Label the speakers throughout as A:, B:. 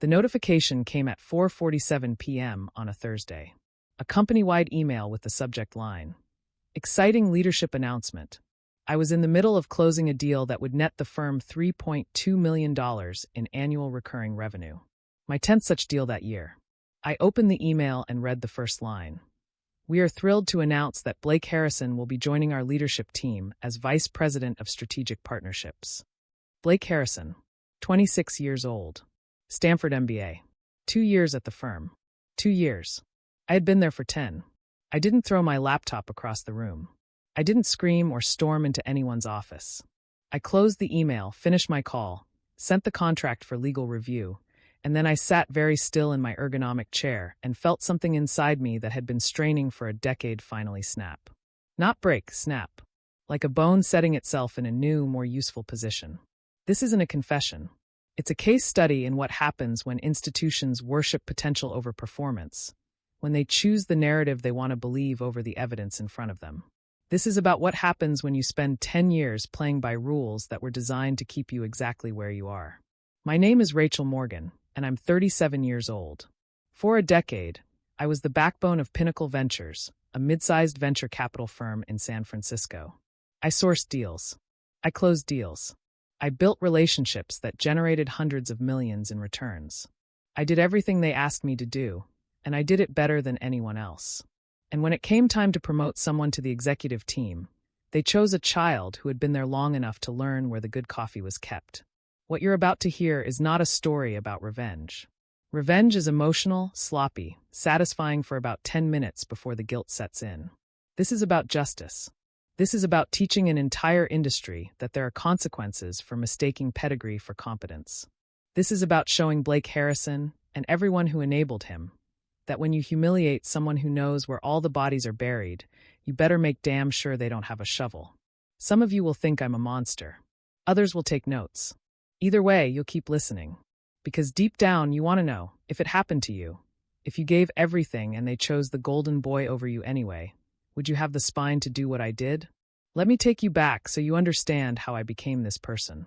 A: The notification came at 4:47 p.m. on a Thursday. A company-wide email with the subject line, "Exciting leadership announcement." I was in the middle of closing a deal that would net the firm $3.2 million in annual recurring revenue. My 10th such deal that year. I opened the email and read the first line. "We are thrilled to announce that Blake Harrison will be joining our leadership team as Vice President of Strategic Partnerships." Blake Harrison, 26 years old. Stanford MBA. 2 years at the firm. 2 years. I had been there for 10. I didn't throw my laptop across the room. I didn't scream or storm into anyone's office. I closed the email, finished my call, sent the contract for legal review, and then I sat very still in my ergonomic chair and felt something inside me that had been straining for a decade finally snap. Not break, snap. Like a bone setting itself in a new, more useful position. This isn't a confession. It's a case study in what happens when institutions worship potential over performance, when they choose the narrative they want to believe over the evidence in front of them. This is about what happens when you spend 10 years playing by rules that were designed to keep you exactly where you are. My name is Rachel Morgan, and I'm 37 years old. For a decade, I was the backbone of Pinnacle Ventures, a mid-sized venture capital firm in San Francisco. I sourced deals. I closed deals. I built relationships that generated hundreds of millions in returns. I did everything they asked me to do, and I did it better than anyone else. And when it came time to promote someone to the executive team, they chose a child who had been there long enough to learn where the good coffee was kept. What you're about to hear is not a story about revenge. Revenge is emotional, sloppy, satisfying for about 10 minutes before the guilt sets in. This is about justice. This is about teaching an entire industry that there are consequences for mistaking pedigree for competence. This is about showing Blake Harrison, and everyone who enabled him, that when you humiliate someone who knows where all the bodies are buried, you better make damn sure they don't have a shovel. Some of you will think I'm a monster. Others will take notes. Either way, you'll keep listening. Because deep down, you want to know, if it happened to you, if you gave everything and they chose the golden boy over you anyway, would you have the spine to do what I did? Let me take you back so you understand how I became this person.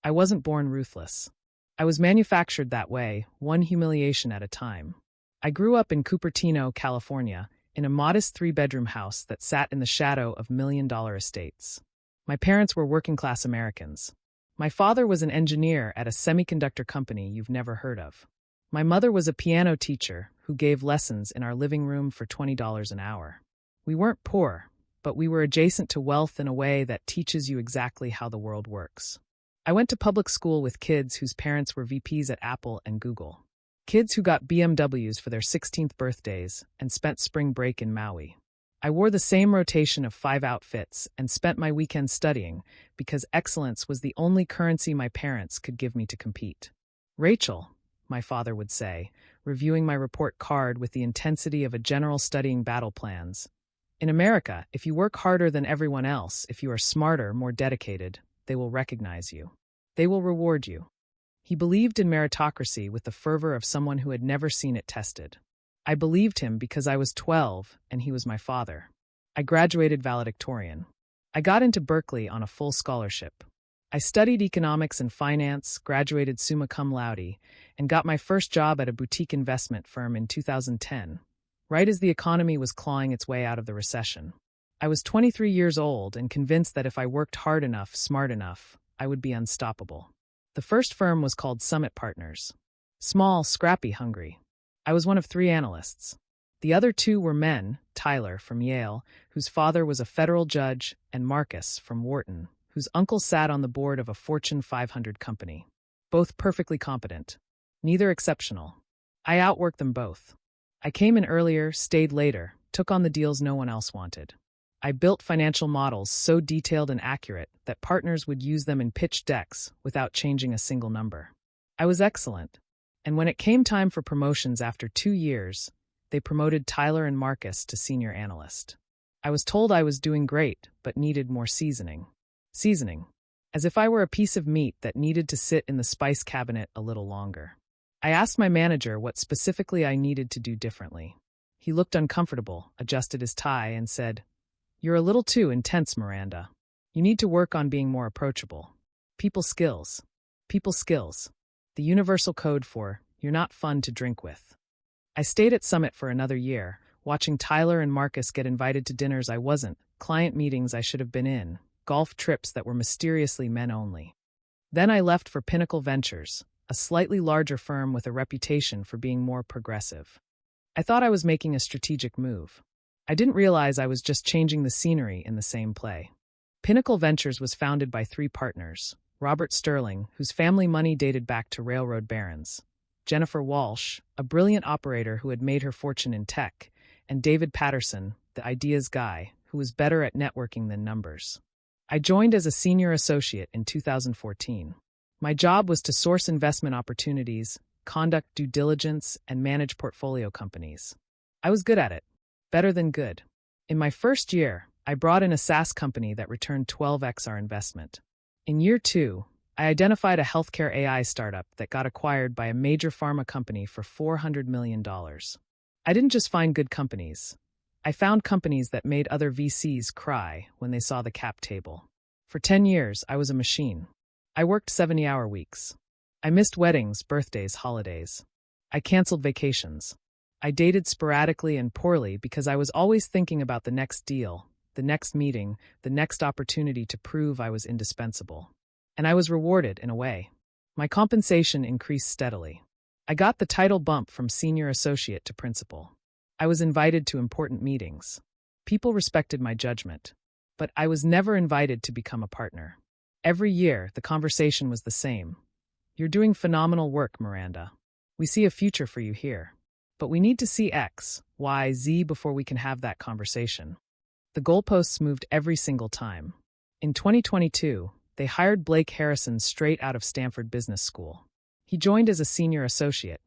A: I wasn't born ruthless. I was manufactured that way, one humiliation at a time. I grew up in Cupertino, California, in a modest 3-bedroom house that sat in the shadow of million-dollar estates. My parents were working-class Americans. My father was an engineer at a semiconductor company you've never heard of. My mother was a piano teacher who gave lessons in our living room for $20 an hour. We weren't poor, but we were adjacent to wealth in a way that teaches you exactly how the world works. I went to public school with kids whose parents were VPs at Apple and Google. Kids who got BMWs for their 16th birthdays and spent spring break in Maui. I wore the same rotation of 5 outfits and spent my weekends studying because excellence was the only currency my parents could give me to compete. "Rachel," my father would say, reviewing my report card with the intensity of a general studying battle plans. "In America, if you work harder than everyone else, if you are smarter, more dedicated, they will recognize you. They will reward you." He believed in meritocracy with the fervor of someone who had never seen it tested. I believed him because I was 12 and he was my father. I graduated valedictorian. I got into Berkeley on a full scholarship. I studied economics and finance, graduated summa cum laude, and got my first job at a boutique investment firm in 2010. Right as the economy was clawing its way out of the recession. I was 23 years old and convinced that if I worked hard enough, smart enough, I would be unstoppable. The first firm was called Summit Partners. Small, scrappy, hungry. I was one of 3 analysts. The other 2 were men, Tyler from Yale, whose father was a federal judge, and Marcus from Wharton, whose uncle sat on the board of a Fortune 500 company. Both perfectly competent. Neither exceptional. I outworked them both. I came in earlier, stayed later, took on the deals no one else wanted. I built financial models so detailed and accurate that partners would use them in pitch decks without changing a single number. I was excellent. And when it came time for promotions after 2 years, they promoted Tyler and Marcus to senior analyst. I was told I was doing great, but needed more seasoning. Seasoning. As if I were a piece of meat that needed to sit in the spice cabinet a little longer. I asked my manager what specifically I needed to do differently. He looked uncomfortable, adjusted his tie, and said, "You're a little too intense, Miranda. You need to work on being more approachable. People skills. People skills. The universal code for, You're not fun to drink with. I stayed at Summit for another year, watching Tyler and Marcus get invited to dinners I wasn't, client meetings I should have been in, golf trips that were mysteriously men only. Then I left for Pinnacle Ventures, a slightly larger firm with a reputation for being more progressive. I thought I was making a strategic move. I didn't realize I was just changing the scenery in the same play. Pinnacle Ventures was founded by three partners: Robert Sterling, whose family money dated back to railroad barons; Jennifer Walsh, a brilliant operator who had made her fortune in tech; and David Patterson, the ideas guy, who was better at networking than numbers. I joined as a senior associate in 2014. My job was to source investment opportunities, conduct due diligence, and manage portfolio companies. I was good at it. Better than good. In my first year, I brought in a SaaS company that returned 12x our investment. In year 2, I identified a healthcare AI startup that got acquired by a major pharma company for $400 million. I didn't just find good companies. I found companies that made other VCs cry when they saw the cap table. For 10 years, I was a machine. I worked 70-hour weeks. I missed weddings, birthdays, holidays. I canceled vacations. I dated sporadically and poorly because I was always thinking about the next deal, the next meeting, the next opportunity to prove I was indispensable. And I was rewarded in a way. My compensation increased steadily. I got the title bump from senior associate to principal. I was invited to important meetings. People respected my judgment. But I was never invited to become a partner. Every year, the conversation was the same. You're doing phenomenal work, Miranda. We see a future for you here. But we need to see X, Y, Z before we can have that conversation. The goalposts moved every single time. In 2022, they hired Blake Harrison straight out of Stanford Business School. He joined as a senior associate,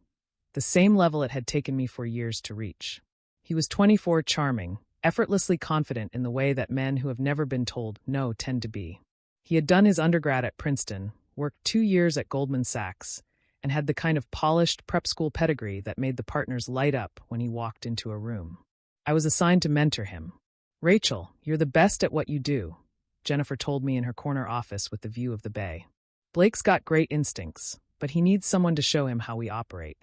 A: the same level it had taken me 4 years to reach. He was 24, charming, effortlessly confident in the way that men who have never been told no tend to be. He had done his undergrad at Princeton, worked 2 years at Goldman Sachs, and had the kind of polished prep school pedigree that made the partners light up when he walked into a room. I was assigned to mentor him. "Rachel, you're the best at what you do," Jennifer told me in her corner office with the view of the bay. "Blake's got great instincts, but he needs someone to show him how we operate.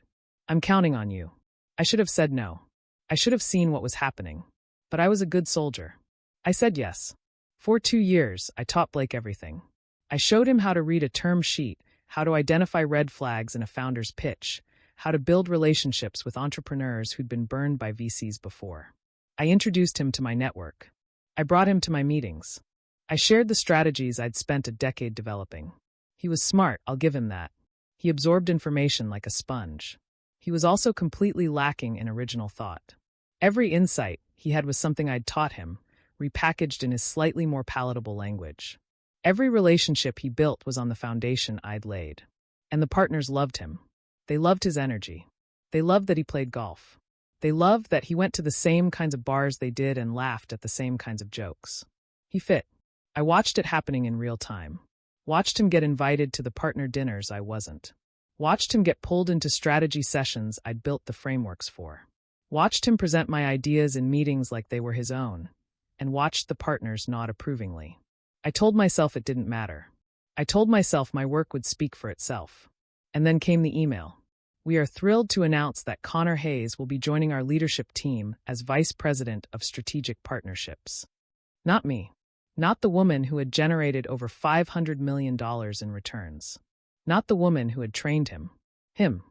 A: I'm counting on you." I should have said no. I should have seen what was happening. But I was a good soldier. I said yes. For 2 years, I taught Blake everything. I showed him how to read a term sheet, how to identify red flags in a founder's pitch, how to build relationships with entrepreneurs who'd been burned by VCs before. I introduced him to my network. I brought him to my meetings. I shared the strategies I'd spent a decade developing. He was smart, I'll give him that. He absorbed information like a sponge. He was also completely lacking in original thought. Every insight he had was something I'd taught him, repackaged in his slightly more palatable language. Every relationship he built was on the foundation I'd laid. And the partners loved him. They loved his energy. They loved that he played golf. They loved that he went to the same kinds of bars they did and laughed at the same kinds of jokes. He fit. I watched it happening in real time. Watched him get invited to the partner dinners I wasn't. Watched him get pulled into strategy sessions I'd built the frameworks for. Watched him present my ideas in meetings like they were his own. And watched the partners nod approvingly. I told myself it didn't matter. I told myself my work would speak for itself. And then came the email. "We are thrilled to announce that Connor Hayes will be joining our leadership team as Vice President of Strategic Partnerships." Not me. Not the woman who had generated over $500 million in returns. Not the woman who had trained him. Him.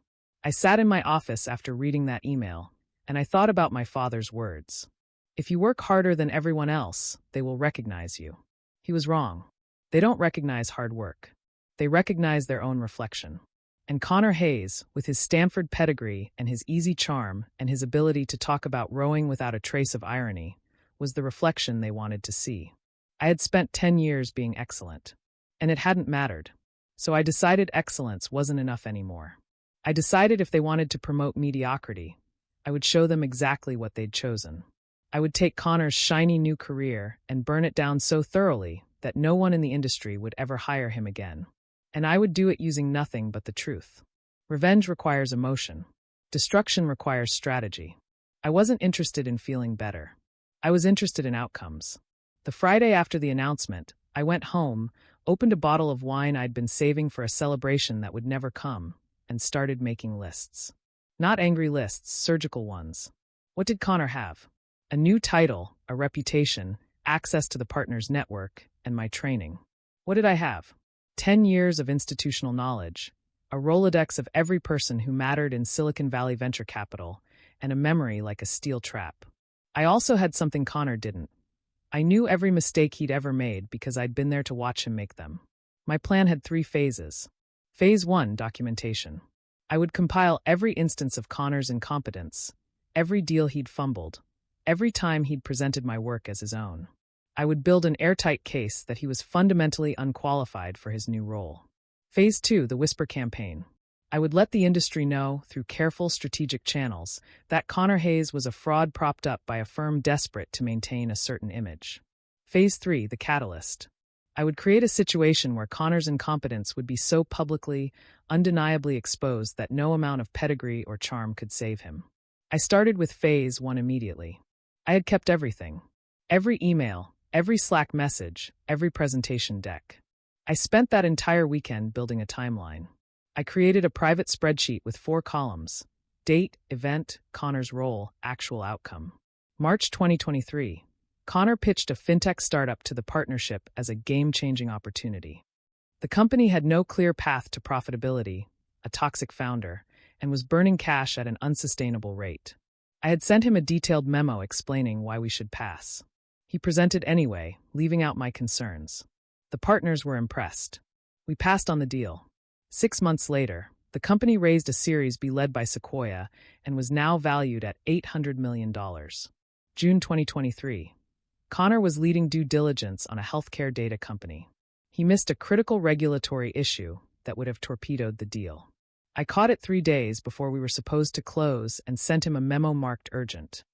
A: I sat in my office after reading that email, and I thought about my father's words. "If you work harder than everyone else, they will recognize you." He was wrong. They don't recognize hard work. They recognize their own reflection. And Connor Hayes, with his Stanford pedigree and his easy charm and his ability to talk about rowing without a trace of irony, was the reflection they wanted to see. I had spent 10 years being excellent. And it hadn't mattered. So I decided excellence wasn't enough anymore. I decided if they wanted to promote mediocrity, I would show them exactly what they'd chosen. I would take Connor's shiny new career and burn it down so thoroughly that no one in the industry would ever hire him again. And I would do it using nothing but the truth. Revenge requires emotion. Destruction requires strategy. I wasn't interested in feeling better. I was interested in outcomes. The Friday after the announcement, I went home, opened a bottle of wine I'd been saving for a celebration that would never come, and started making lists. Not angry lists, surgical ones. What did Connor have? A new title, a reputation, access to the partner's network, and my training. What did I have? 10 years of institutional knowledge, a Rolodex of every person who mattered in Silicon Valley venture capital, and a memory like a steel trap. I also had something Connor didn't. I knew every mistake he'd ever made because I'd been there to watch him make them. My plan had 3 phases. Phase 1, documentation. I would compile every instance of Connor's incompetence, every deal he'd fumbled, every time he'd presented my work as his own. I would build an airtight case that he was fundamentally unqualified for his new role. Phase 2, the whisper campaign. I would let the industry know, through careful strategic channels, that Connor Hayes was a fraud propped up by a firm desperate to maintain a certain image. Phase 3, the catalyst. I would create a situation where Connor's incompetence would be so publicly, undeniably exposed that no amount of pedigree or charm could save him. I started with Phase 1 immediately. I had kept everything. Every email, every Slack message, every presentation deck. I spent that entire weekend building a timeline. I created a private spreadsheet with 4 columns: date, event, Connor's role, actual outcome. March 2023. Connor pitched a fintech startup to the partnership as a game-changing opportunity. The company had no clear path to profitability, a toxic founder, and was burning cash at an unsustainable rate. I had sent him a detailed memo explaining why we should pass. He presented anyway, leaving out my concerns. The partners were impressed. We passed on the deal. 6 months later, the company raised a Series B led by Sequoia and was now valued at $800 million. June 2023. Connor was leading due diligence on a healthcare data company. He missed a critical regulatory issue that would have torpedoed the deal. I caught it 3 days before we were supposed to close and sent him a memo marked urgent.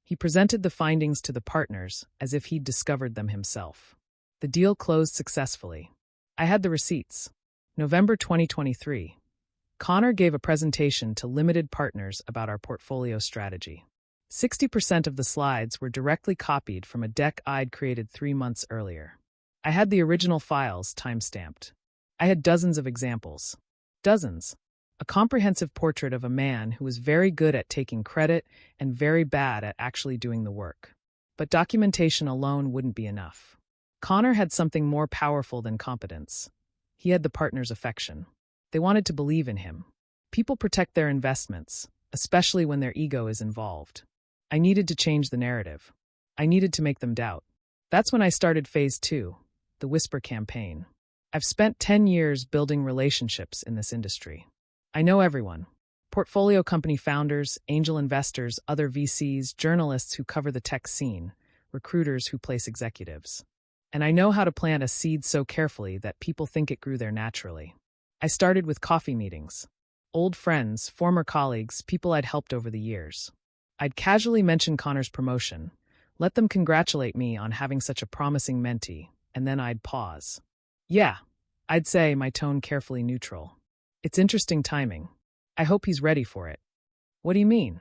A: He presented the findings to the partners as if he'd discovered them himself. The deal closed successfully. I had the receipts. November 2023. Connor gave a presentation to limited partners about our portfolio strategy. 60% of the slides were directly copied from a deck I'd created 3 months earlier. I had the original files time-stamped. I had dozens of examples. Dozens. A comprehensive portrait of a man who was very good at taking credit and very bad at actually doing the work. But documentation alone wouldn't be enough. Connor had something more powerful than competence. He had the partner's affection. They wanted to believe in him. People protect their investments, especially when their ego is involved. I needed to change the narrative. I needed to make them doubt. That's when I started Phase 2, the whisper campaign. I've spent 10 years building relationships in this industry. I know everyone. Portfolio company founders, angel investors, other VCs, journalists who cover the tech scene, recruiters who place executives. And I know how to plant a seed so carefully that people think it grew there naturally. I started with coffee meetings. Old friends, former colleagues, people I'd helped over the years. I'd casually mention Connor's promotion, let them congratulate me on having such a promising mentee, and then I'd pause. Yeah, I'd say, my tone carefully neutral. It's interesting timing. I hope he's ready for it. What do you mean?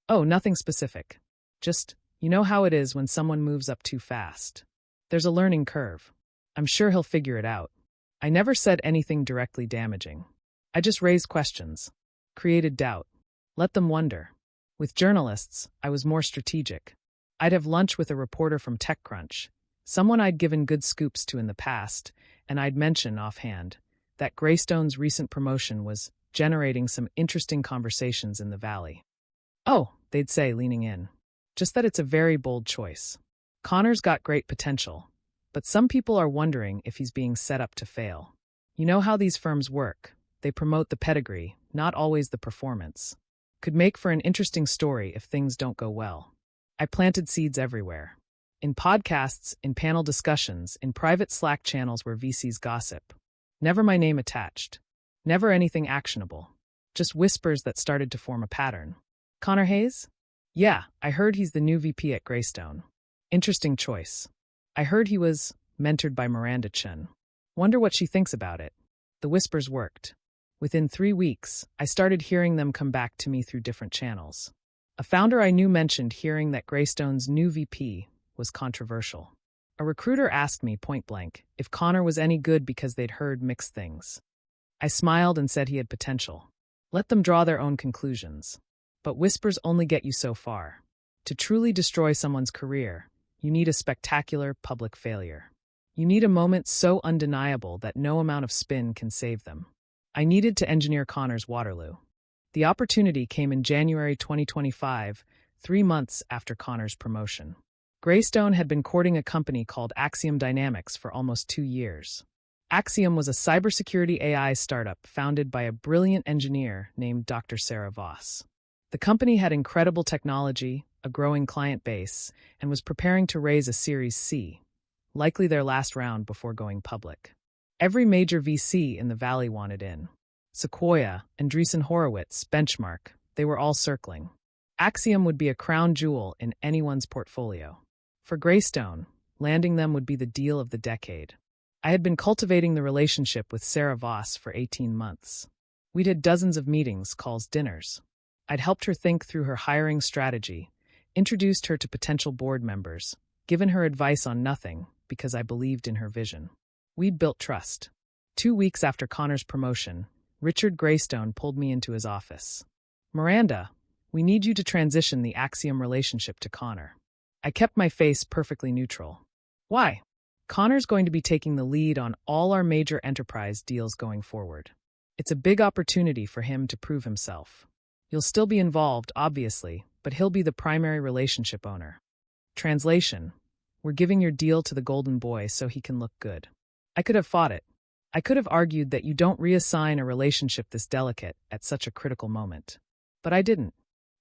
A: Oh, nothing specific. Just, you know how it is when someone moves up too fast. There's a learning curve. I'm sure he'll figure it out. I never said anything directly damaging. I just raised questions, created doubt, let them wonder. With journalists, I was more strategic. I'd have lunch with a reporter from TechCrunch, someone I'd given good scoops to in the past, and I'd mention offhand that Greystone's recent promotion was generating some interesting conversations in the Valley. Oh, they'd say, leaning in. Just that it's a very bold choice. Connor's got great potential, but some people are wondering if he's being set up to fail. You know how these firms work. They promote the pedigree, not always the performance. Could make for an interesting story if things don't go well. I planted seeds everywhere. In podcasts, in panel discussions, in private Slack channels where VCs gossip. Never my name attached. Never anything actionable. Just whispers that started to form a pattern. Connor Hayes? Yeah, I heard he's the new VP at Greystone. Interesting choice. I heard he was mentored by Miranda Chen. Wonder what she thinks about it. The whispers worked. Within 3 weeks, I started hearing them come back to me through different channels. A founder I knew mentioned hearing that Greystone's new VP was controversial. A recruiter asked me point blank if Connor was any good because they'd heard mixed things. I smiled and said he had potential. Let them draw their own conclusions. But whispers only get you so far. To truly destroy someone's career, you need a spectacular public failure. You need a moment so undeniable that no amount of spin can save them. I needed to engineer Connor's Waterloo. The opportunity came in January 2025, 3 months after Connor's promotion. Greystone had been courting a company called Axiom Dynamics for almost 2 years. Axiom was a cybersecurity AI startup founded by a brilliant engineer named Dr. Sarah Voss. The company had incredible technology, a growing client base, and was preparing to raise a Series C, likely their last round before going public. Every major VC in the Valley wanted in. Sequoia, Andreessen Horowitz, Benchmark, they were all circling. Axiom would be a crown jewel in anyone's portfolio. For Greystone, landing them would be the deal of the decade. I had been cultivating the relationship with Sarah Voss for 18 months. We'd had dozens of meetings, calls, dinners. I'd helped her think through her hiring strategy, introduced her to potential board members, given her advice on nothing because I believed in her vision. We'd built trust. 2 weeks after Connor's promotion, Richard Greystone pulled me into his office. "Miranda, we need you to transition the Axiom relationship to Connor." I kept my face perfectly neutral. "Why?" "Connor's going to be taking the lead on all our major enterprise deals going forward. It's a big opportunity for him to prove himself. You'll still be involved, obviously, but he'll be the primary relationship owner." Translation: we're giving your deal to the golden boy so he can look good. I could have fought it. I could have argued that you don't reassign a relationship this delicate at such a critical moment. But I didn't,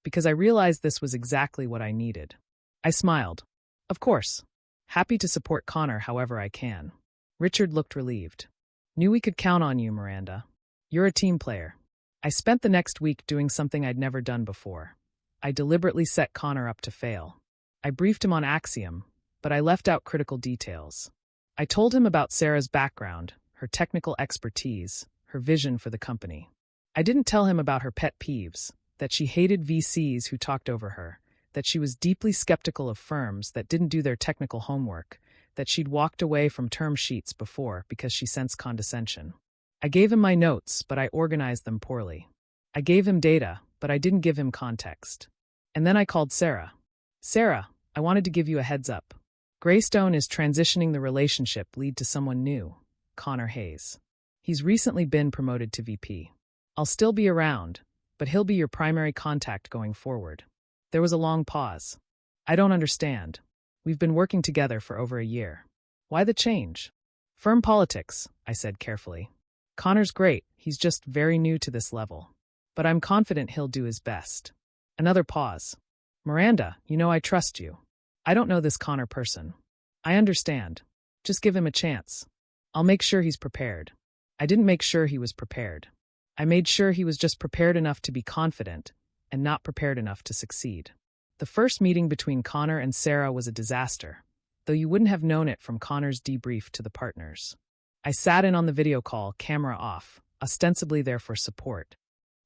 A: because I realized this was exactly what I needed. I smiled. "Of course. Happy to support Connor however I can." Richard looked relieved. "Knew we could count on you, Miranda. You're a team player." I spent the next week doing something I'd never done before. I deliberately set Connor up to fail. I briefed him on Axiom, but I left out critical details. I told him about Sarah's background, her technical expertise, her vision for the company. I didn't tell him about her pet peeves, that she hated VCs who talked over her, that she was deeply skeptical of firms that didn't do their technical homework, that she'd walked away from term sheets before because she sensed condescension. I gave him my notes, but I organized them poorly. I gave him data, but I didn't give him context. And then I called Sarah. "Sarah, I wanted to give you a heads up. Greystone is transitioning the relationship lead to someone new, Connor Hayes. He's recently been promoted to VP. I'll still be around, but he'll be your primary contact going forward." There was a long pause. "I don't understand. We've been working together for over a year. Why the change?" "Firm politics," I said carefully. "Connor's great, he's just very new to this level. But I'm confident he'll do his best." Another pause. "Miranda, you know I trust you. I don't know this Connor person. I understand. Just give him a chance. I'll make sure he's prepared." I didn't make sure he was prepared. I made sure he was just prepared enough to be confident and not prepared enough to succeed. The first meeting between Connor and Sarah was a disaster, though you wouldn't have known it from Connor's debrief to the partners. I sat in on the video call, camera off, ostensibly there for support.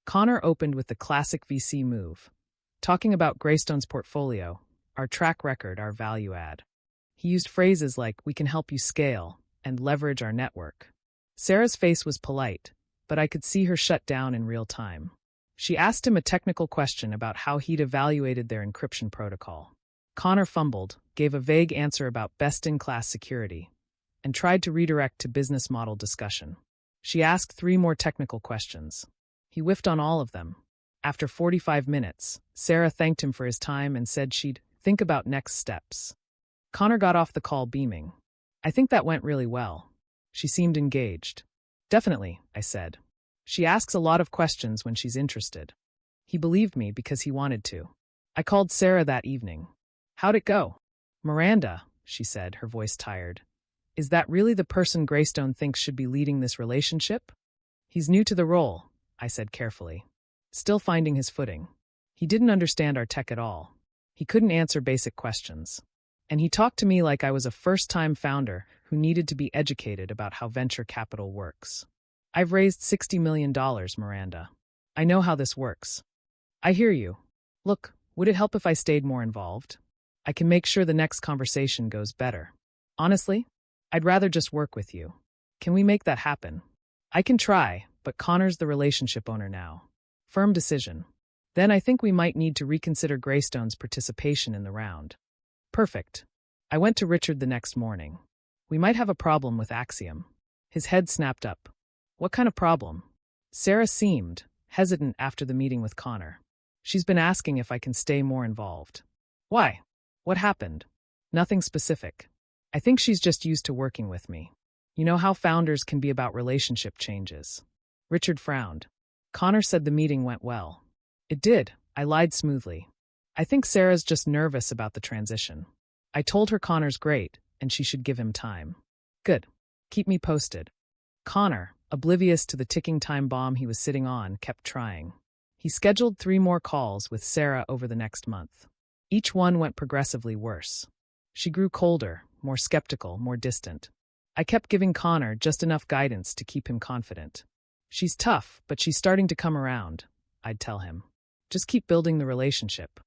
A: Connor opened with the classic VC move, talking about Greystone's portfolio, our track record, our value add. He used phrases like, "We can help you scale," and "leverage our network." Sarah's face was polite, but I could see her shut down in real time. She asked him a technical question about how he'd evaluated their encryption protocol. Connor fumbled, gave a vague answer about best-in-class security, and tried to redirect to business model discussion. She asked 3 more technical questions. He whiffed on all of them. After 45 minutes, Sarah thanked him for his time and said she'd think about next steps. Connor got off the call beaming. "I think that went really well." She seemed engaged. "Definitely," I said. "She asks a lot of questions when she's interested." He believed me because he wanted to. I called Sarah that evening. "How'd it go?" "Miranda," she said, her voice tired. "Is that really the person Greystone thinks should be leading this relationship?" "He's new to the role," I said carefully. "Still finding his footing. He didn't understand our tech at all. He couldn't answer basic questions. And he talked to me like I was a first-time founder who needed to be educated about how venture capital works. I've raised $60 million, Miranda. I know how this works." "I hear you. Look, would it help if I stayed more involved? I can make sure the next conversation goes better. Honestly, I'd rather just work with you. Can we make that happen?" "I can try, but Connor's the relationship owner now. Firm decision. Then I think we might need to reconsider Greystone's participation in the round. Perfect. I went to Richard the next morning. We might have a problem with Axiom. His head snapped up. What kind of problem? Sarah seemed hesitant after the meeting with Connor. She's been asking if I can stay more involved. Why? What happened? Nothing specific. I think she's just used to working with me. You know how founders can be about relationship changes. Richard frowned. Connor said the meeting went well. It did. I lied smoothly. I think Sarah's just nervous about the transition. I told her Connor's great, and she should give him time. Good. Keep me posted. Connor, oblivious to the ticking time bomb he was sitting on, kept trying. He scheduled 3 more calls with Sarah over the next month. Each one went progressively worse. She grew colder, more skeptical, more distant. I kept giving Connor just enough guidance to keep him confident. She's tough, but she's starting to come around, I'd tell him. Just keep building the relationship.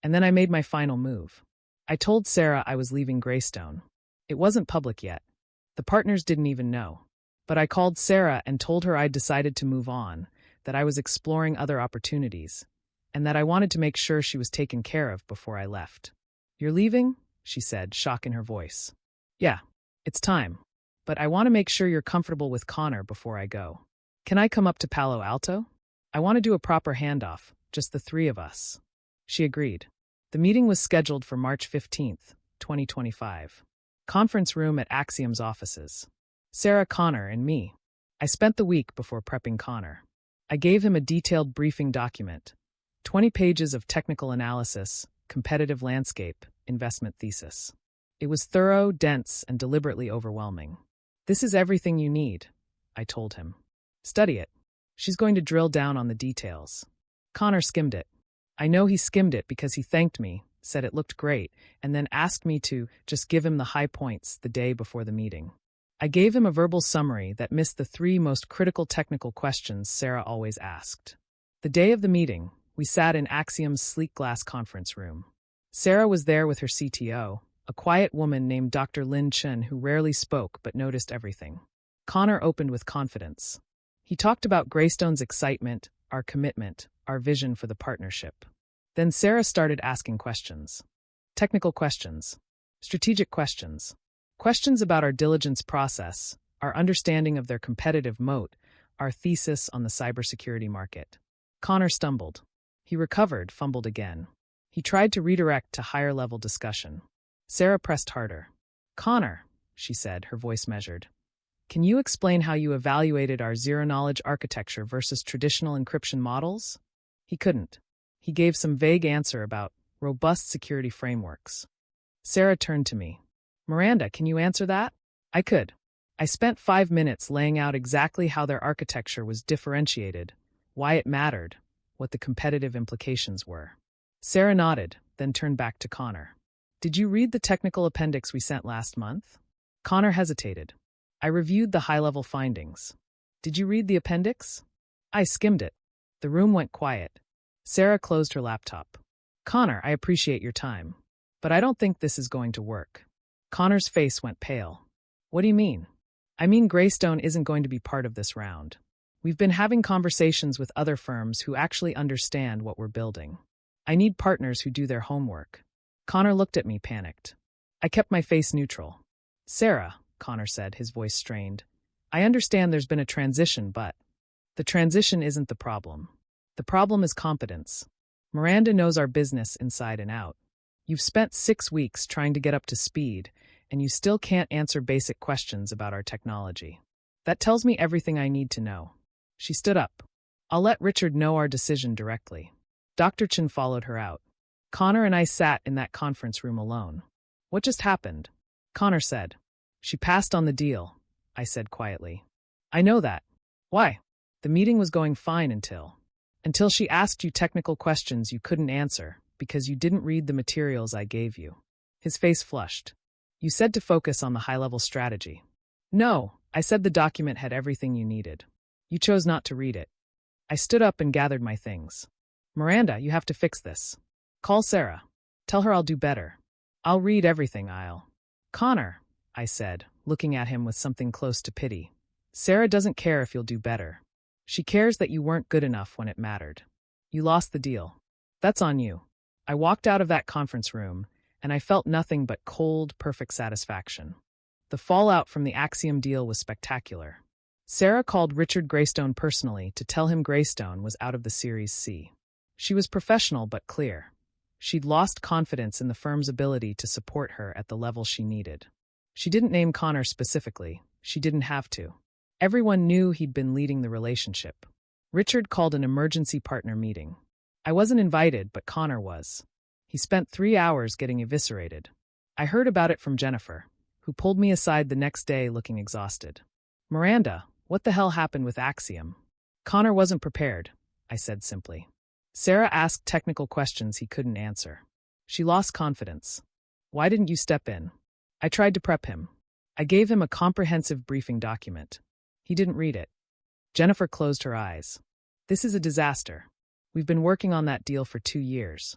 A: And then I made my final move. I told Sarah I was leaving Greystone. It wasn't public yet. The partners didn't even know. But I called Sarah and told her I'd decided to move on, that I was exploring other opportunities, and that I wanted to make sure she was taken care of before I left. You're leaving? She said, shock in her voice. Yeah, it's time. But I want to make sure you're comfortable with Connor before I go. Can I come up to Palo Alto? I want to do a proper handoff, just the 3 of us. She agreed. The meeting was scheduled for March 15th, 2025. Conference room at Axiom's offices. Sarah, Connor, and me. I spent the week before prepping Connor. I gave him a detailed briefing document, 20 pages of technical analysis, competitive landscape, investment thesis. It was thorough, dense, and deliberately overwhelming. This is everything you need, I told him. Study it. She's going to drill down on the details. Connor skimmed it. I know he skimmed it because he thanked me, said it looked great, and then asked me to just give him the high points the day before the meeting. I gave him a verbal summary that missed the 3 most critical technical questions Sarah always asked. The day of the meeting, we sat in Axiom's sleek glass conference room. Sarah was there with her CTO, a quiet woman named Dr. Lin Chen who rarely spoke but noticed everything. Connor opened with confidence. He talked about Greystone's excitement, our commitment, our vision for the partnership. Then Sarah started asking questions. Technical questions. Strategic questions. Questions about our diligence process, our understanding of their competitive moat, our thesis on the cybersecurity market. Connor stumbled. He recovered, fumbled again. He tried to redirect to higher-level discussion. Sarah pressed harder. Connor, she said, her voice measured. Can you explain how you evaluated our zero-knowledge architecture versus traditional encryption models? He couldn't. He gave some vague answer about robust security frameworks. Sarah turned to me. Miranda, can you answer that? I could. I spent 5 minutes laying out exactly how their architecture was differentiated, why it mattered, what the competitive implications were. Sarah nodded, then turned back to Connor. Did you read the technical appendix we sent last month? Connor hesitated. I reviewed the high-level findings. Did you read the appendix? I skimmed it. The room went quiet. Sarah closed her laptop. Connor, I appreciate your time, but I don't think this is going to work. Connor's face went pale. What do you mean? I mean Greystone isn't going to be part of this round. We've been having conversations with other firms who actually understand what we're building. I need partners who do their homework. Connor looked at me, panicked. I kept my face neutral. Sarah, Connor said, his voice strained. I understand there's been a transition, but the transition isn't the problem. The problem is competence. Miranda knows our business inside and out. You've spent 6 weeks trying to get up to speed, and you still can't answer basic questions about our technology. That tells me everything I need to know. She stood up. I'll let Richard know our decision directly. Dr. Chen followed her out. Connor and I sat in that conference room alone. What just happened? Connor said. She passed on the deal, I said quietly. I know that. Why? The meeting was going fine until she asked you technical questions you couldn't answer because you didn't read the materials I gave you. His face flushed. You said to focus on the high-level strategy. No, I said the document had everything you needed. You chose not to read it. I stood up and gathered my things. Miranda, you have to fix this. Call Sarah. Tell her I'll do better. I'll read everything, Connor, I said, looking at him with something close to pity. Sarah doesn't care if you'll do better. She cares that you weren't good enough when it mattered. You lost the deal. That's on you. I walked out of that conference room, and I felt nothing but cold, perfect satisfaction. The fallout from the Axiom deal was spectacular. Sarah called Richard Greystone personally to tell him Greystone was out of the Series C. She was professional but clear. She'd lost confidence in the firm's ability to support her at the level she needed. She didn't name Connor specifically. She didn't have to. Everyone knew he'd been leading the relationship. Richard called an emergency partner meeting. I wasn't invited, but Connor was. He spent 3 hours getting eviscerated. I heard about it from Jennifer, who pulled me aside the next day looking exhausted. "Miranda, what the hell happened with Axiom?" "Connor wasn't prepared," I said simply. Sarah asked technical questions he couldn't answer. She lost confidence. "Why didn't you step in?" I tried to prep him. I gave him a comprehensive briefing document. He didn't read it. Jennifer closed her eyes. "This is a disaster. We've been working on that deal for 2 years.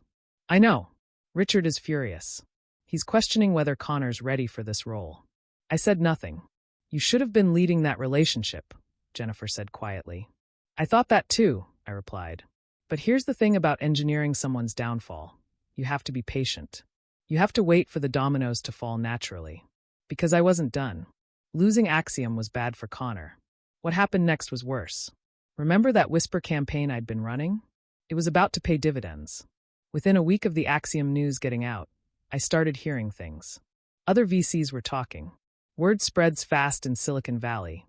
A: "I know." Richard is furious. He's questioning whether Connor's ready for this role. I said nothing. "You should have been leading that relationship," Jennifer said quietly. "I thought that too," I replied. "But here's the thing about engineering someone's downfall. You have to be patient. You have to wait for the dominoes to fall naturally. Because I wasn't done. Losing Axiom was bad for Connor. What happened next was worse. Remember that whisper campaign I'd been running? It was about to pay dividends. Within a week of the Axiom news getting out, I started hearing things. Other VCs were talking. Word spreads fast in Silicon Valley.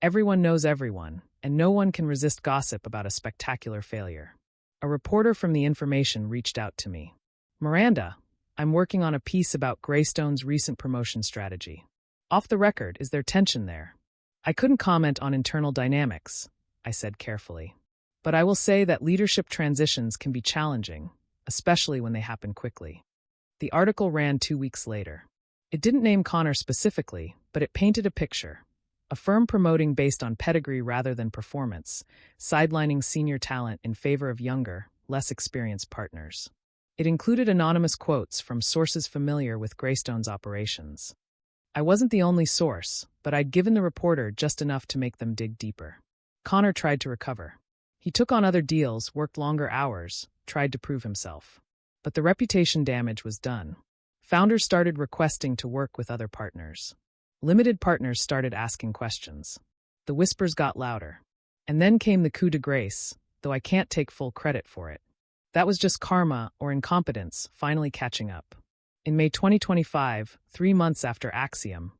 A: Everyone knows everyone, and no one can resist gossip about a spectacular failure. A reporter from The Information reached out to me. "Miranda, I'm working on a piece about Greystone's recent promotion strategy. Off the record, is there tension there?" I couldn't comment on internal dynamics, I said carefully. But I will say that leadership transitions can be challenging, especially when they happen quickly. The article ran 2 weeks later. It didn't name Connor specifically, but it painted a picture. A firm promoting based on pedigree rather than performance, sidelining senior talent in favor of younger, less experienced partners. It included anonymous quotes from sources familiar with Greystone's operations. I wasn't the only source, but I'd given the reporter just enough to make them dig deeper. Connor tried to recover. He took on other deals, worked longer hours, tried to prove himself. But the reputation damage was done. Founders started requesting to work with other partners. Limited partners started asking questions. The whispers got louder. And then came the coup de grace, though I can't take full credit for it. That was just karma or incompetence finally catching up. In May 2025, 3 months after Axiom,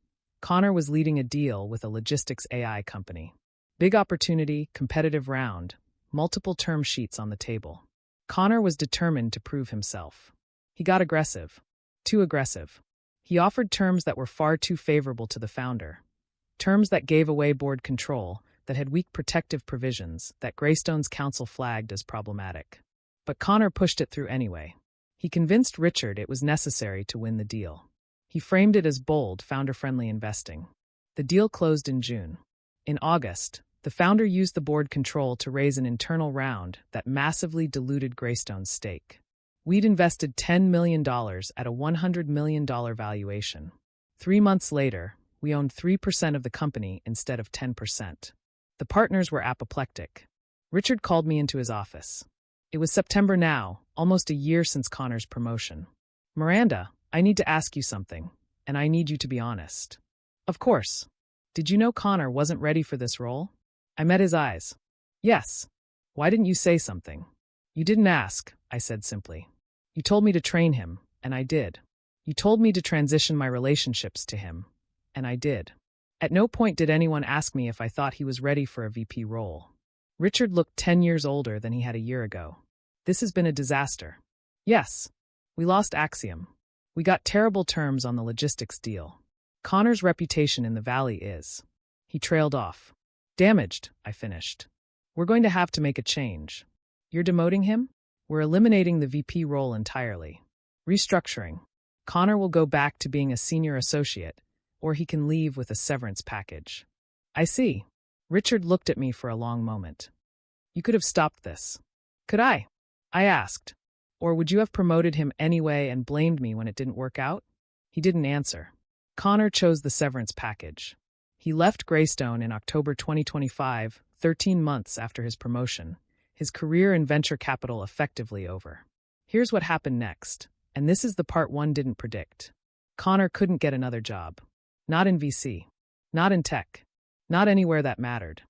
A: Connor was leading a deal with a logistics AI company. Big opportunity, competitive round, multiple term sheets on the table. Connor was determined to prove himself. He got aggressive. Too aggressive. He offered terms that were far too favorable to the founder. Terms that gave away board control, that had weak protective provisions, that Greystone's counsel flagged as problematic. But Connor pushed it through anyway. He convinced Richard it was necessary to win the deal. He framed it as bold, founder-friendly investing. The deal closed in June. In August, the founder used the board control to raise an internal round that massively diluted Greystone's stake. We'd invested $10 million at a $100 million valuation. 3 months later, we owned 3% of the company instead of 10%. The partners were apoplectic. Richard called me into his office. It was September now, almost a year since Connor's promotion. "Miranda, I need to ask you something, and I need you to be honest." "Of course." "Did you know Connor wasn't ready for this role?" I met his eyes. "Yes." "Why didn't you say something?" "You didn't ask," I said simply. "You told me to train him, and I did. You told me to transition my relationships to him, and I did. At no point did anyone ask me if I thought he was ready for a VP role." Richard looked 10 years older than he had a year ago. "This has been a disaster." "Yes. We lost Axiom. We got terrible terms on the logistics deal. Connor's reputation in the Valley is..." He trailed off. "Damaged," I finished. "We're going to have to make a change." "You're demoting him?" "We're eliminating the VP role entirely. Restructuring. Connor will go back to being a senior associate, or he can leave with a severance package." "I see." Richard looked at me for a long moment. "You could have stopped this." "Could I?" I asked. "Or would you have promoted him anyway and blamed me when it didn't work out?" He didn't answer. Connor chose the severance package. He left Greystone in October 2025, 13 months after his promotion, his career in venture capital effectively over. Here's what happened next, and this is the part one didn't predict. Connor couldn't get another job. Not in VC. Not in tech. Not anywhere that mattered.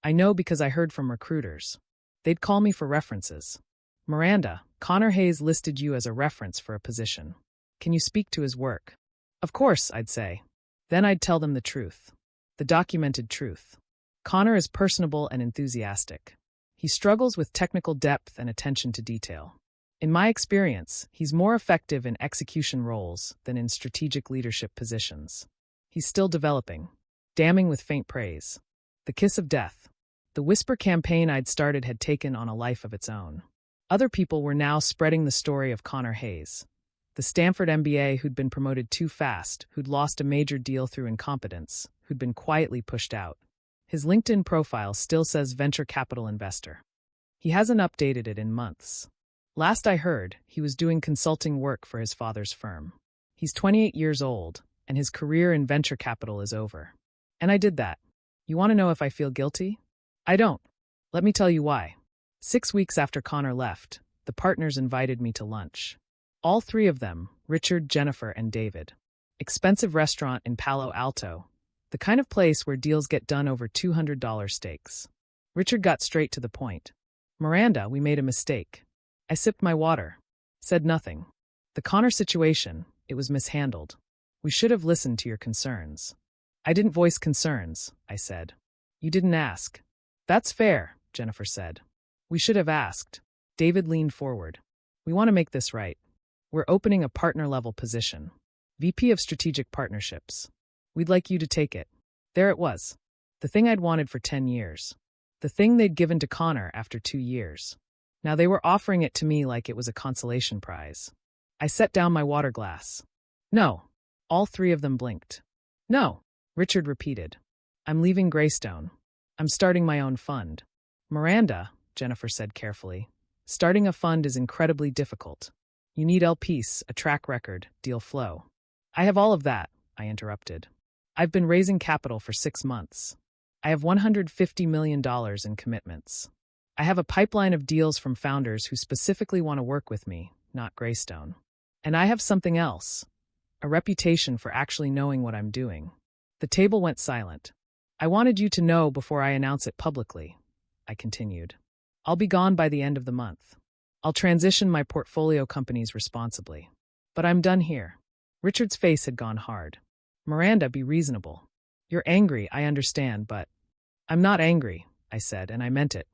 A: I know because I heard from recruiters. They'd call me for references. Miranda, Connor Hayes listed you as a reference for a position. Can you speak to his work? Of course, I'd say. Then I'd tell them the truth. The documented truth. Connor is personable and enthusiastic. He struggles with technical depth and attention to detail. In my experience, he's more effective in execution roles than in strategic leadership positions. He's still developing. Damning with faint praise. The kiss of death. The whisper campaign I'd started had taken on a life of its own. Other people were now spreading the story of Connor Hayes. The Stanford MBA who'd been promoted too fast, who'd lost a major deal through incompetence, who'd been quietly pushed out. His LinkedIn profile still says venture capital investor. He hasn't updated it in months. Last I heard, he was doing consulting work for his father's firm. He's 28 years old, and his career in venture capital is over. And I did that. You want to know if I feel guilty? I don't. Let me tell you why. 6 weeks after Connor left, the partners invited me to lunch. All three of them, Richard, Jennifer, and David. Expensive restaurant in Palo Alto. The kind of place where deals get done over $200 steaks. Richard got straight to the point. Miranda, we made a mistake. I sipped my water. Said nothing. The Connor situation, it was mishandled. We should have listened to your concerns. I didn't voice concerns, I said. You didn't ask. That's fair, Jennifer said. We should have asked. David leaned forward. We want to make this right. We're opening a partner-level position. VP of Strategic Partnerships. We'd like you to take it. There it was. The thing I'd wanted for 10 years. The thing they'd given to Connor after 2 years. Now they were offering it to me like it was a consolation prize. I set down my water glass. No. All three of them blinked. No, Richard repeated. I'm leaving Greystone. I'm starting my own fund. Miranda, Jennifer said carefully, starting a fund is incredibly difficult. You need LPs, a track record, deal flow. I have all of that, I interrupted. I've been raising capital for 6 months. I have $150 million in commitments. I have a pipeline of deals from founders who specifically want to work with me, not Greystone. And I have something else, a reputation for actually knowing what I'm doing. The table went silent. I wanted you to know before I announce it publicly, I continued. I'll be gone by the end of the month. I'll transition my portfolio companies responsibly. But I'm done here. Richard's face had gone hard. Miranda, be reasonable. You're angry, I understand, but... I'm not angry, I said, and I meant it.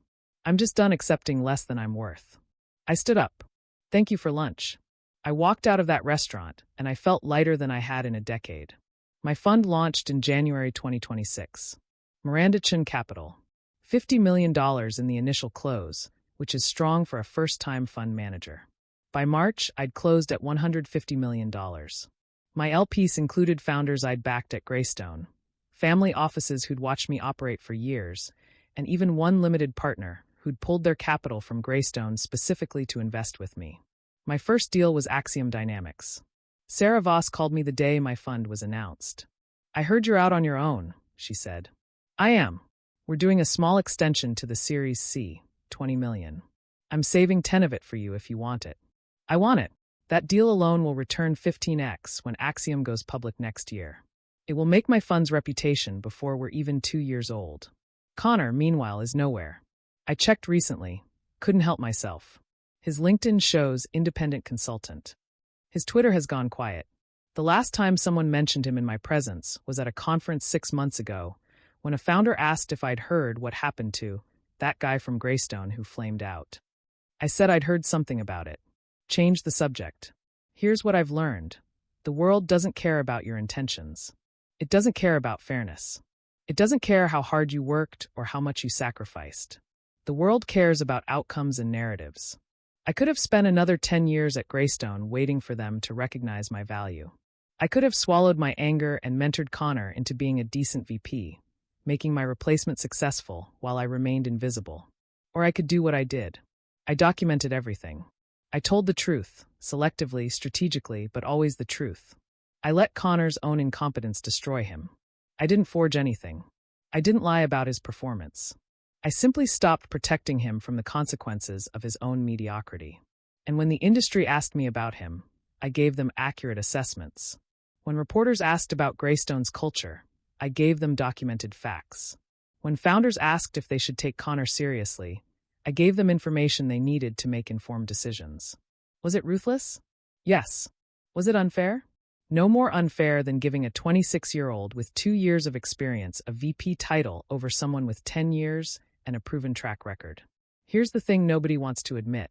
A: I'm just done accepting less than I'm worth. I stood up. Thank you for lunch. I walked out of that restaurant, and I felt lighter than I had in a decade. My fund launched in January 2026. Miranda Chin Capital. $50 million in the initial close, which is strong for a first-time fund manager. By March, I'd closed at $150 million. My LPs included founders I'd backed at Greystone, family offices who'd watched me operate for years, and even one limited partner who'd pulled their capital from Greystone specifically to invest with me. My first deal was Axiom Dynamics. Sarah Voss called me the day my fund was announced. I heard you're out on your own, she said. I am. We're doing a small extension to the Series C, 20 million. I'm saving 10 of it for you if you want it. I want it. That deal alone will return 15x when Axiom goes public next year. It will make my fund's reputation before we're even 2 years old. Connor, meanwhile, is nowhere. I checked recently. Couldn't help myself. His LinkedIn shows independent consultant. His Twitter has gone quiet. The last time someone mentioned him in my presence was at a conference 6 months ago, when a founder asked if I'd heard what happened to that guy from Greystone who flamed out. I said I'd heard something about it. Changed the subject. Here's what I've learned. The world doesn't care about your intentions. It doesn't care about fairness. It doesn't care how hard you worked or how much you sacrificed. The world cares about outcomes and narratives. I could have spent another 10 years at Greystone waiting for them to recognize my value. I could have swallowed my anger and mentored Connor into being a decent VP, making my replacement successful while I remained invisible. Or I could do what I did. I documented everything. I told the truth, selectively, strategically, but always the truth. I let Connor's own incompetence destroy him. I didn't forge anything. I didn't lie about his performance. I simply stopped protecting him from the consequences of his own mediocrity. And when the industry asked me about him, I gave them accurate assessments. When reporters asked about Greystone's culture, I gave them documented facts. When founders asked if they should take Connor seriously, I gave them information they needed to make informed decisions. Was it ruthless? Yes. Was it unfair? No more unfair than giving a 26-year-old with 2 years of experience a VP title over someone with 10 years and a proven track record. Here's the thing nobody wants to admit.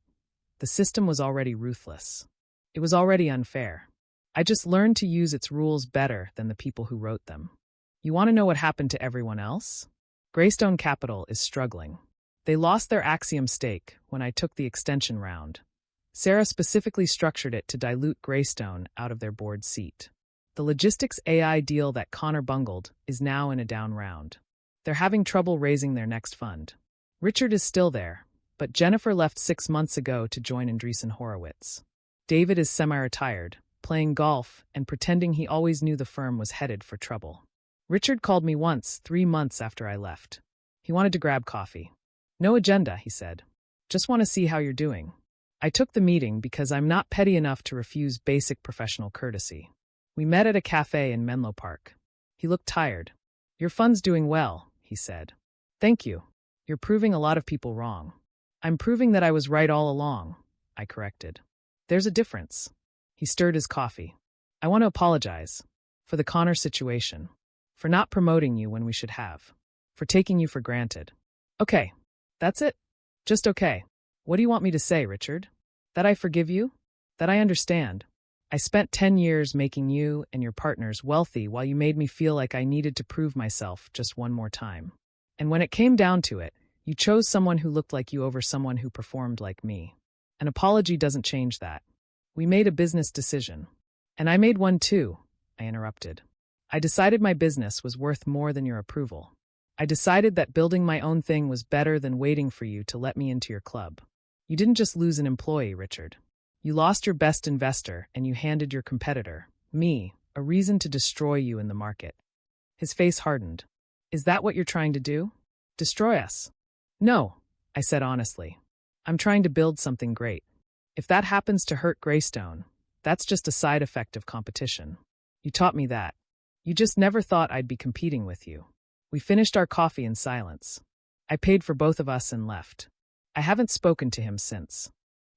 A: The system was already ruthless. It was already unfair. I just learned to use its rules better than the people who wrote them. You want to know what happened to everyone else? Greystone Capital is struggling. They lost their Axiom stake when I took the extension round. Sarah specifically structured it to dilute Greystone out of their board seat. The logistics AI deal that Connor bungled is now in a down round. They're having trouble raising their next fund. Richard is still there, but Jennifer left 6 months ago to join Andreessen Horowitz. David is semi-retired, playing golf and pretending he always knew the firm was headed for trouble. Richard called me once, 3 months after I left. He wanted to grab coffee. No agenda, he said. Just want to see how you're doing. I took the meeting because I'm not petty enough to refuse basic professional courtesy. We met at a cafe in Menlo Park. He looked tired. Your fund's doing well, he said. Thank you. You're proving a lot of people wrong. I'm proving that I was right all along, I corrected. There's a difference. He stirred his coffee. I want to apologize. For the Connor situation. For not promoting you when we should have. For taking you for granted. Okay. That's it? Just okay. What do you want me to say, Richard? That I forgive you? That I understand. I spent 10 years making you and your partners wealthy while you made me feel like I needed to prove myself just one more time. And when it came down to it, you chose someone who looked like you over someone who performed like me. An apology doesn't change that. We made a business decision. And I made one too, I interrupted. I decided my business was worth more than your approval. I decided that building my own thing was better than waiting for you to let me into your club. You didn't just lose an employee, Richard. You lost your best investor and you handed your competitor, me, a reason to destroy you in the market. His face hardened. Is that what you're trying to do? Destroy us? No, I said honestly. I'm trying to build something great. If that happens to hurt Greystone, that's just a side effect of competition. You taught me that. You just never thought I'd be competing with you. We finished our coffee in silence. I paid for both of us and left. I haven't spoken to him since.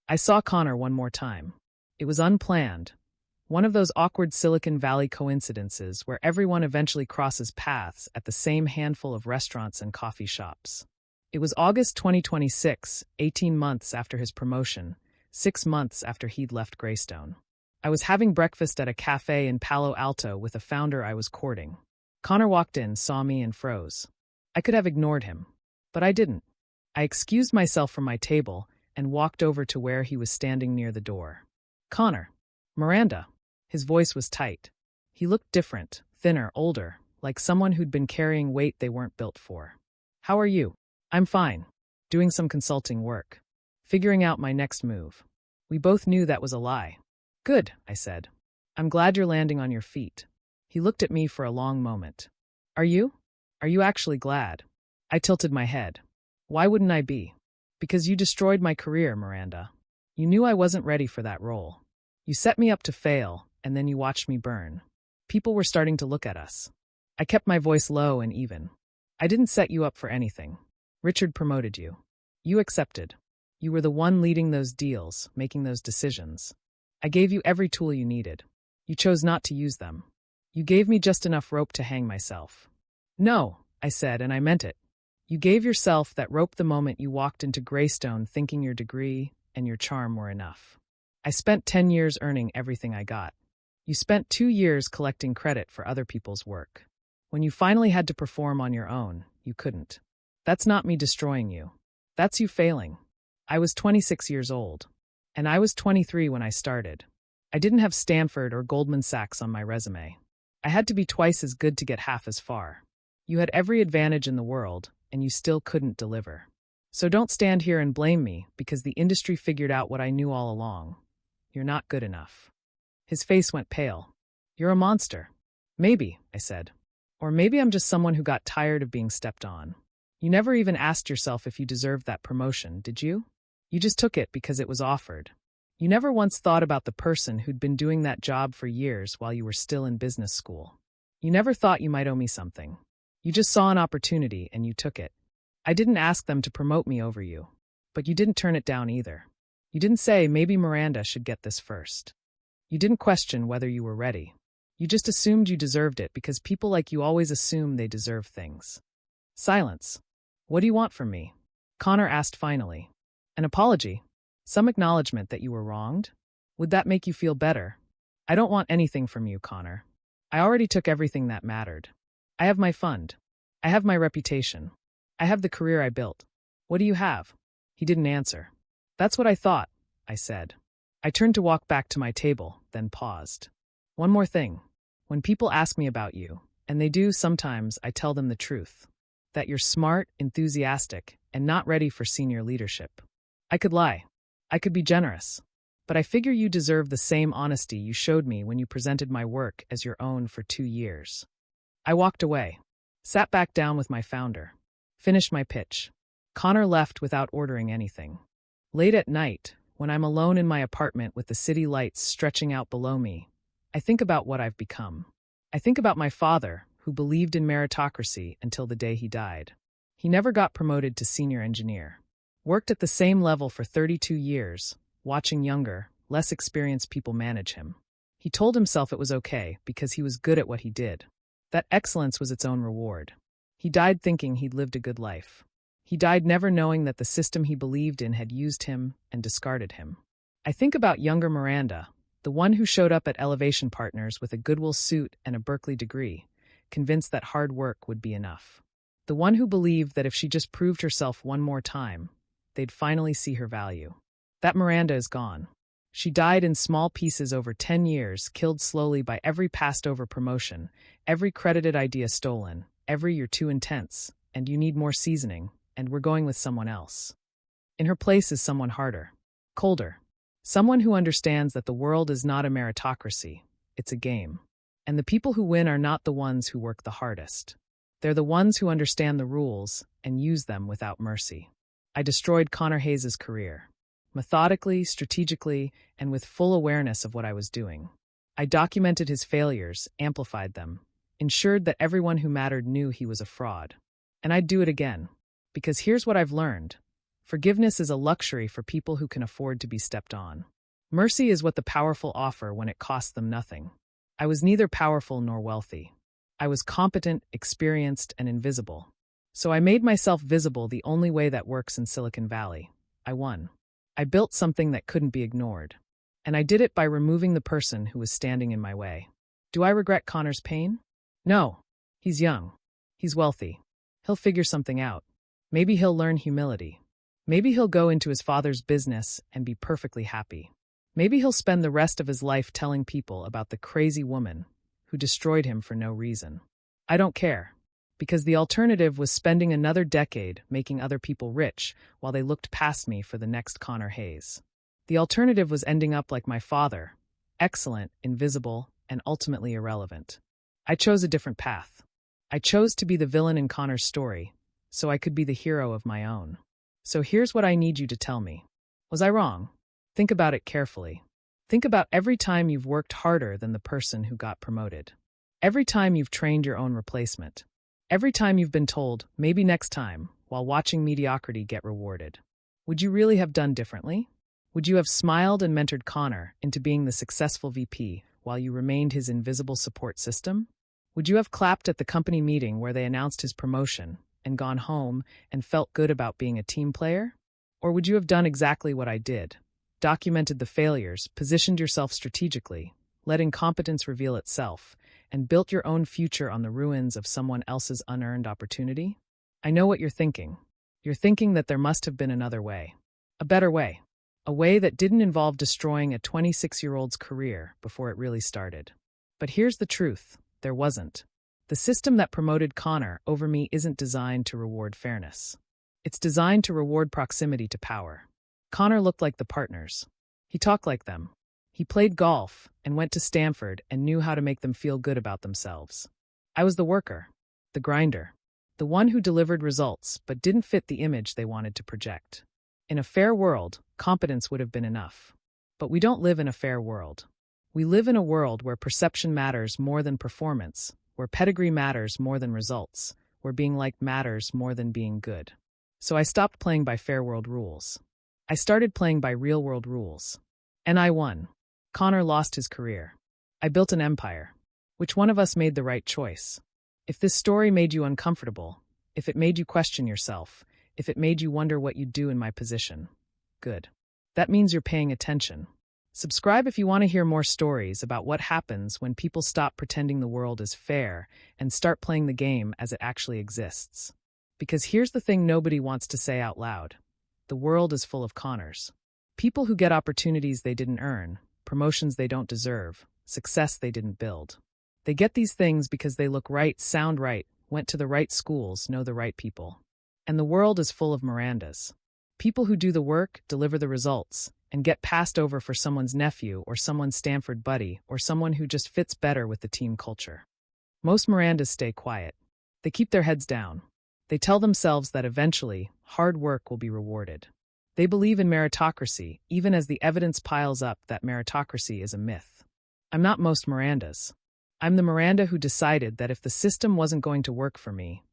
A: I saw Connor one more time. It was unplanned. One of those awkward Silicon Valley coincidences where everyone eventually crosses paths at the same handful of restaurants and coffee shops. It was August 2026, 18 months after his promotion, 6 months after he'd left Greystone. I was having breakfast at a cafe in Palo Alto with a founder I was courting. Connor walked in, saw me, and froze. I could have ignored him, but I didn't. I excused myself from my table and walked over to where he was standing near the door. Connor. Miranda. His voice was tight. He looked different, thinner, older, like someone who'd been carrying weight they weren't built for. How are you? I'm fine. Doing some consulting work. Figuring out my next move. We both knew that was a lie. Good, I said. I'm glad you're landing on your feet. He looked at me for a long moment. Are you? Are you actually glad? I tilted my head. Why wouldn't I be? Because you destroyed my career, Miranda. You knew I wasn't ready for that role. You set me up to fail, and then you watched me burn. People were starting to look at us. I kept my voice low and even. I didn't set you up for anything. Richard promoted you. You accepted. You were the one leading those deals, making those decisions. I gave you every tool you needed. You chose not to use them. You gave me just enough rope to hang myself. No, I said, and I meant it. You gave yourself that rope the moment you walked into Greystone thinking your degree and your charm were enough. I spent 10 years earning everything I got. You spent 2 years collecting credit for other people's work. When you finally had to perform on your own, you couldn't. That's not me destroying you. That's you failing. I was 26 years old. And I was 23 when I started. I didn't have Stanford or Goldman Sachs on my resume. I had to be twice as good to get half as far. You had every advantage in the world, and you still couldn't deliver. So don't stand here and blame me because the industry figured out what I knew all along. You're not good enough. His face went pale. You're a monster. Maybe, I said. Or maybe I'm just someone who got tired of being stepped on. You never even asked yourself if you deserved that promotion, did you? You just took it because it was offered. You never once thought about the person who'd been doing that job for years while you were still in business school. You never thought you might owe me something. You just saw an opportunity and you took it. I didn't ask them to promote me over you. But you didn't turn it down either. You didn't say maybe Miranda should get this first. You didn't question whether you were ready. You just assumed you deserved it because people like you always assume they deserve things. Silence. What do you want from me? Connor asked finally. An apology? Some acknowledgement that you were wronged? Would that make you feel better? I don't want anything from you, Connor. I already took everything that mattered. I have my fund. I have my reputation. I have the career I built. What do you have? He didn't answer. That's what I thought, I said. I turned to walk back to my table, then paused. One more thing. When people ask me about you, and they do sometimes, I tell them the truth. That you're smart, enthusiastic, and not ready for senior leadership. I could lie. I could be generous. But I figure you deserve the same honesty you showed me when you presented my work as your own for 2 years. I walked away, sat back down with my founder, finished my pitch. Connor left without ordering anything. Late at night, when I'm alone in my apartment with the city lights stretching out below me, I think about what I've become. I think about my father, who believed in meritocracy until the day he died. He never got promoted to senior engineer. Worked at the same level for 32 years, watching younger, less experienced people manage him. He told himself it was okay because he was good at what he did. That excellence was its own reward. He died thinking he'd lived a good life. He died never knowing that the system he believed in had used him and discarded him. I think about younger Miranda, the one who showed up at Elevation Partners with a Goodwill suit and a Berkeley degree, convinced that hard work would be enough. The one who believed that if she just proved herself one more time, they'd finally see her value. That Miranda is gone. She died in small pieces over 10 years, killed slowly by every passed-over promotion, every credited idea stolen, every "you're too intense, and you need more seasoning, and we're going with someone else." In her place is someone harder, colder, someone who understands that the world is not a meritocracy, it's a game. And the people who win are not the ones who work the hardest. They're the ones who understand the rules and use them without mercy. I destroyed Connor Hayes' career. Methodically, strategically, and with full awareness of what I was doing. I documented his failures, amplified them, ensured that everyone who mattered knew he was a fraud. And I'd do it again. Because here's what I've learned. Forgiveness is a luxury for people who can afford to be stepped on. Mercy is what the powerful offer when it costs them nothing. I was neither powerful nor wealthy. I was competent, experienced, and invisible. So I made myself visible the only way that works in Silicon Valley. I won. I built something that couldn't be ignored. And I did it by removing the person who was standing in my way. Do I regret Connor's pain? No. He's young. He's wealthy. He'll figure something out. Maybe he'll learn humility. Maybe he'll go into his father's business and be perfectly happy. Maybe he'll spend the rest of his life telling people about the crazy woman who destroyed him for no reason. I don't care. Because the alternative was spending another decade making other people rich while they looked past me for the next Connor Hayes. The alternative was ending up like my father, excellent, invisible, and ultimately irrelevant. I chose a different path. I chose to be the villain in Connor's story, so I could be the hero of my own. So here's what I need you to tell me. Was I wrong? Think about it carefully. Think about every time you've worked harder than the person who got promoted. Every time you've trained your own replacement. Every time you've been told, maybe next time, while watching mediocrity get rewarded. Would you really have done differently? Would you have smiled and mentored Connor into being the successful VP while you remained his invisible support system? Would you have clapped at the company meeting where they announced his promotion and gone home and felt good about being a team player? Or would you have done exactly what I did? Documented the failures, positioned yourself strategically, let incompetence reveal itself, and built your own future on the ruins of someone else's unearned opportunity? I know what you're thinking. You're thinking that there must have been another way. A better way. A way that didn't involve destroying a 26-year-old's career before it really started. But here's the truth. There wasn't. The system that promoted Connor over me isn't designed to reward fairness. It's designed to reward proximity to power. Connor looked like the partners. He talked like them. He played golf and went to Stanford and knew how to make them feel good about themselves. I was the worker, the grinder, The one who delivered results but didn't fit the image they wanted to project. In a fair world, competence would have been enough. But we don't live in a fair world. We live in a world where perception matters more than performance, where pedigree matters more than results, where being liked matters more than being good. So I stopped playing by fair world rules. I started playing by real world rules. And I won. Connor lost his career. I built an empire. Which one of us made the right choice? If this story made you uncomfortable, if it made you question yourself, if it made you wonder what you'd do in my position, good. That means you're paying attention. Subscribe if you want to hear more stories about what happens when people stop pretending the world is fair and start playing the game as it actually exists. Because here's the thing nobody wants to say out loud. The world is full of Connors. People who get opportunities they didn't earn, promotions they don't deserve, success they didn't build. They get these things because they look right, sound right, went to the right schools, know the right people. And the world is full of Mirandas. People who do the work, deliver the results, and get passed over for someone's nephew or someone's Stanford buddy or someone who just fits better with the team culture. Most Mirandas stay quiet. They keep their heads down. They tell themselves that eventually, hard work will be rewarded. They believe in meritocracy, even as the evidence piles up that meritocracy is a myth. I'm not most Mirandas. I'm the Miranda who decided that if the system wasn't going to work for me,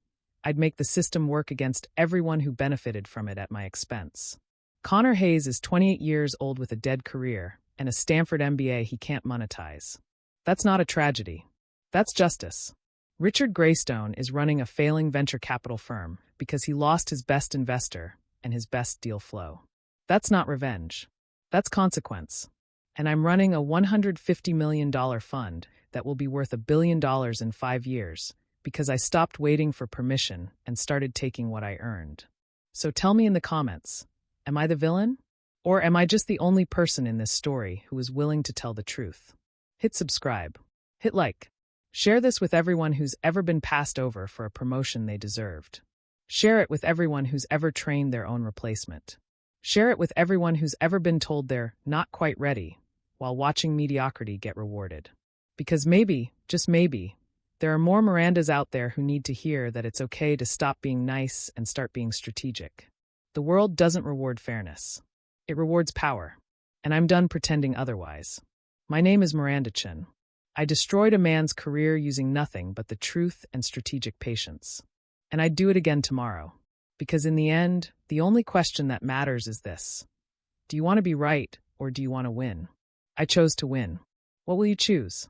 A: I'd make the system work against everyone who benefited from it at my expense. Connor Hayes is 28 years old with a dead career and a Stanford MBA he can't monetize. That's not a tragedy. That's justice. Richard Greystone is running a failing venture capital firm because he lost his best investor and his best deal flow. That's not revenge. That's consequence. And I'm running a $150 million fund that will be worth $1 billion in 5 years because I stopped waiting for permission and started taking what I earned. So tell me in the comments, am I the villain? Or am I just the only person in this story who is willing to tell the truth? Hit subscribe. Hit like. Share this with everyone who's ever been passed over for a promotion they deserved. Share it with everyone who's ever trained their own replacement. Share it with everyone who's ever been told they're not quite ready while watching mediocrity get rewarded. Because maybe, just maybe, there are more Mirandas out there who need to hear that it's okay to stop being nice and start being strategic. The world doesn't reward fairness. It rewards power. And I'm done pretending otherwise. My name is Miranda Chin. I destroyed a man's career using nothing but the truth and strategic patience. And I'd do it again tomorrow. Because in the end, the only question that matters is this. Do you want to be right or do you want to win? I chose to win. What will you choose?